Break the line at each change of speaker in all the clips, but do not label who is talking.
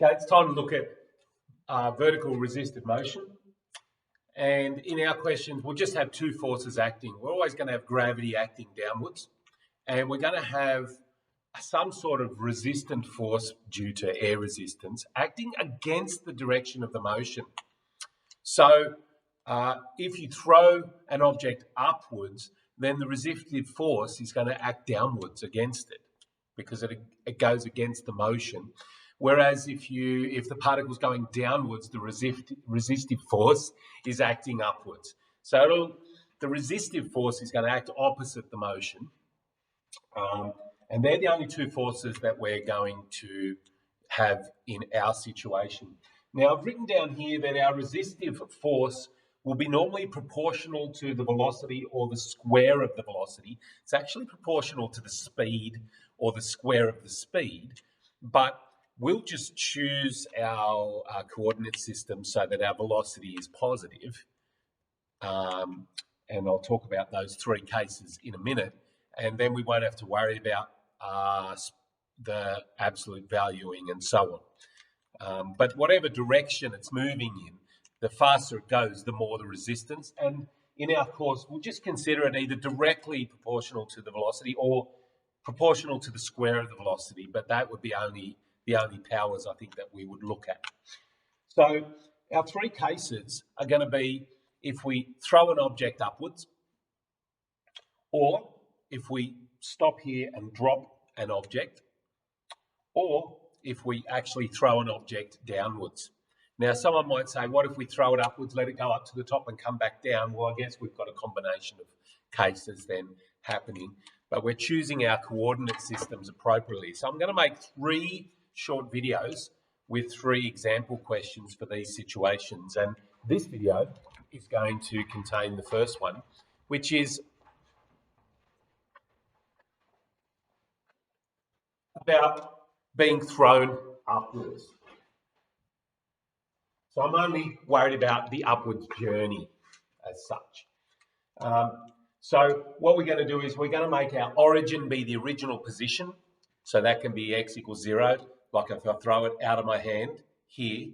Okay, it's time to look at vertical resistive motion. And in our questions, we'll just have two forces acting. We're always going to have gravity acting downwards, and we're going to have some sort of resistant force due to air resistance acting against the direction of the motion. So if you throw an object upwards, then the resistive force is going to act downwards against it because it goes against the motion. Whereas if the particle's going downwards, the resistive force is acting upwards. So the resistive force is going to act opposite the motion. And they're the only two forces that we're going to have in our situation. Now, I've written down here that our resistive force will be normally proportional to the velocity or the square of the velocity. It's actually proportional to the speed or the square of the speed, but we'll just choose our coordinate system so that our velocity is positive. And I'll talk about those three cases in a minute, and then we won't have to worry about the absolute valuing and so on. But whatever direction it's moving in, the faster it goes, the more the resistance. And in our course, we'll just consider it either directly proportional to the velocity or proportional to the square of the velocity, but that would be the only powers I think that we would look at. So our three cases are going to be if we throw an object upwards, or if we stop here and drop an object, or if we actually throw an object downwards. Now, someone might say, what if we throw it upwards, let it go up to the top and come back down? Well, I guess we've got a combination of cases then happening, but we're choosing our coordinate systems appropriately. So I'm going to make 3 short videos with 3 example questions for these situations. And this video is going to contain the first one, which is about being thrown upwards. So I'm only worried about the upwards journey as such. So what we're going to do is we're going to make our origin be the original position. So that can be x equals 0. Like if I throw it out of my hand here,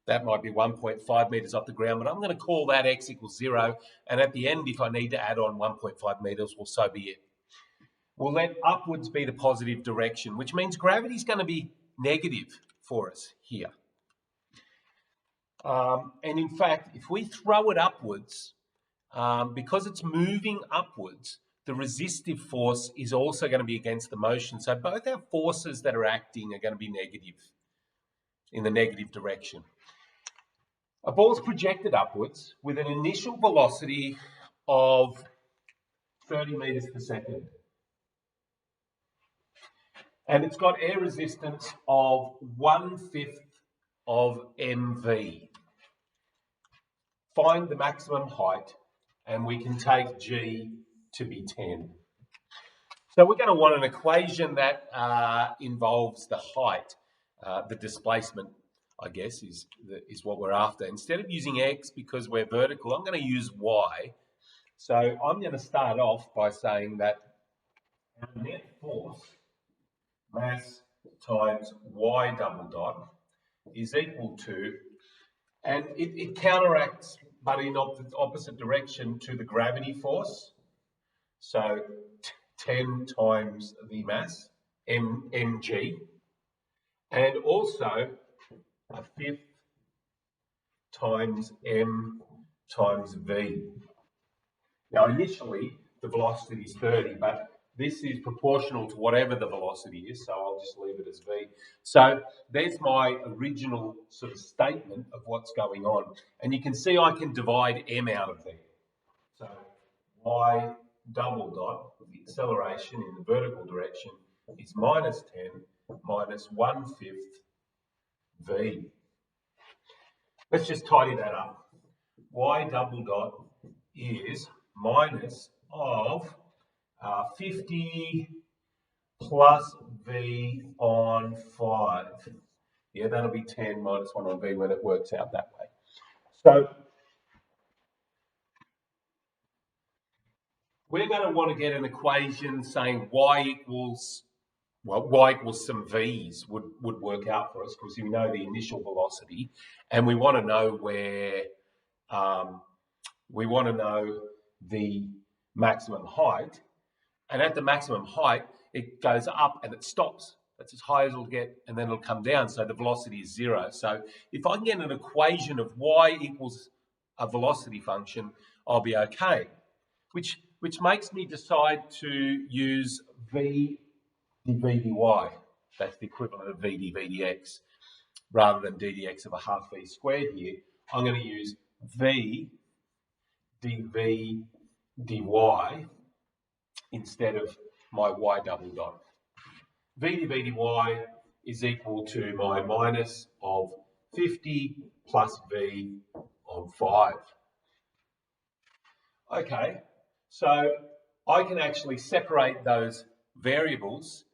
that might be 1.5 meters off the ground, but I'm going to call that x equals 0. And at the end, if I need to add on 1.5 meters, well, so be it. We'll let upwards be the positive direction, which means gravity is going to be negative for us here. And in fact, if we throw it upwards, because it's moving upwards, the resistive force is also going to be against the motion. So both our forces that are acting are going to be negative, in the negative direction. A ball is projected upwards with an initial velocity of 30 meters per second. And it's got air resistance of 1/5 of mv. Find the maximum height, and we can take g to be 10. So we're going to want an equation that involves the height. The displacement, I guess, is what we're after. Instead of using x because we're vertical, I'm going to use y. So I'm going to start off by saying that our net force, mass times y double dot, is equal to, and it counteracts, but in opposite direction to the gravity force. So 10 times the mass, mg, and also 1/5 times m times v. Now, initially, the velocity is 30, but this is proportional to whatever the velocity is, so I'll just leave it as v. So there's my original sort of statement of what's going on. And you can see I can divide m out of there. So y double dot, the acceleration in the vertical direction, is minus 10 minus 1/5 v. Let's just tidy that up. Y double dot is minus of 50 plus v on 5. Yeah, that'll be 10 minus 1 on v when it works out that way. So we're going to want to get an equation saying y equals well, y equals some v's would work out for us because we know the initial velocity, and we want to know where we want to know the maximum height, and at the maximum height it goes up and it stops. That's as high as it'll get, and then it'll come down. So the velocity is 0. So if I can get an equation of y equals a velocity function, I'll be okay. Which makes me decide to use v dv dy. That's the equivalent of v dv dx, rather than d dx of a half v squared here. I'm going to use v dv dy instead of my y double dot. V dv dy is equal to my minus of 50 plus v on 5. Okay, so I can actually separate those variables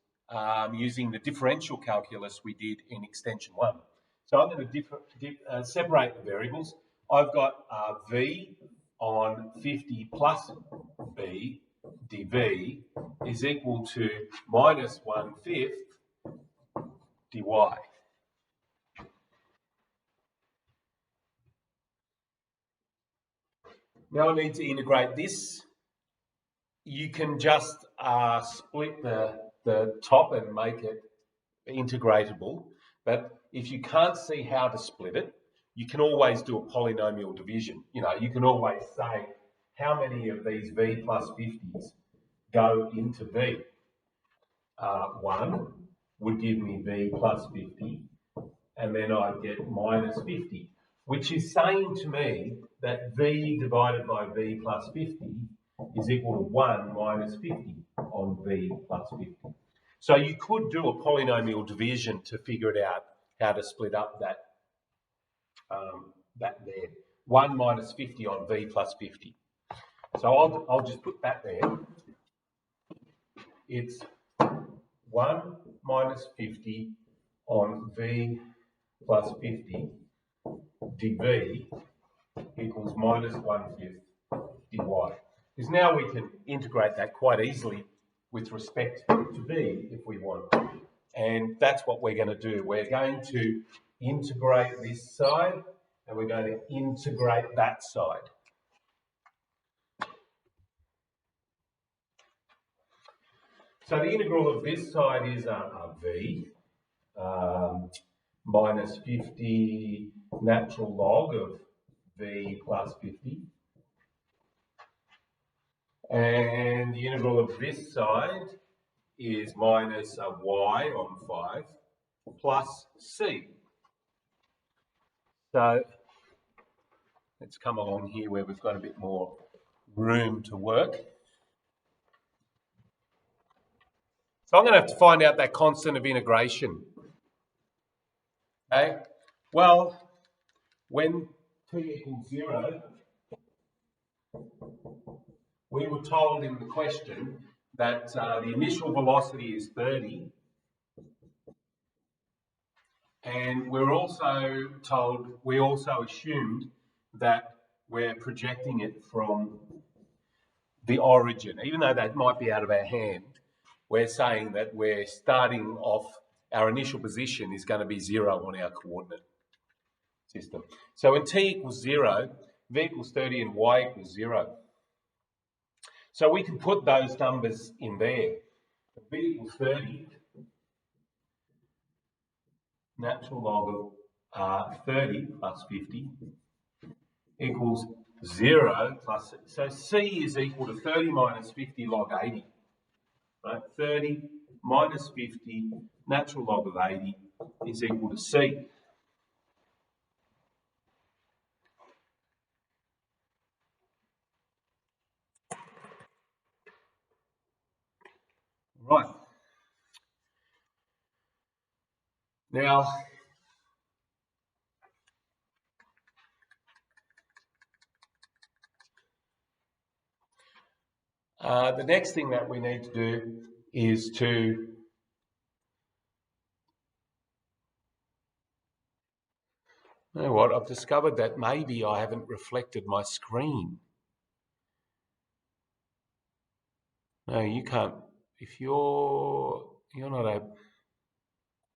using the differential calculus we did in extension 1. So I'm going to separate the variables. I've got v on 50 plus v dv is equal to minus 1/5 dy. Now I need to integrate this. You can just split the top and make it integratable, but if you can't see how to split it, you can always do a polynomial division. You can always say how many of these v plus 50s go into v. 1 would give me v plus 50, and then I'd get minus 50, which is saying to me that v divided by v plus 50 is equal to 1 minus 50 on v plus 50. So you could do a polynomial division to figure it out, how to split up that there. 1 minus 50 on v plus 50. So I'll just put that there. It's 1 minus 50 on v plus 50 dv equals minus 1/5 dy. Because now we can integrate that quite easily with respect to v if we want. And that's what we're going to do. We're going to integrate this side, and we're going to integrate that side. So the integral of this side is a v minus 50 natural log of v plus 50. And the integral of this side is minus a y on 5 plus c. So let's come along here where we've got a bit more room to work. So I'm going to have to find out that constant of integration. Okay, well, when t equals 0, we were told in the question that the initial velocity is 30, and we're also told, we also assumed that we're projecting it from the origin. Even though that might be out of our hand, we're saying that we're starting off, our initial position is going to be 0 on our coordinate system. So when t equals 0, v equals 30 and y equals 0. So we can put those numbers in there. v equals 30, natural log of 30 plus 50 equals 0 plus, so c is equal to 30 minus 50 log 80. Right? 30 minus 50 natural log of 80 is equal to c. Right. Now, the next thing that we need to do is to you know what, I've discovered that maybe I haven't reflected my screen. No, you can't. If you're You're not open.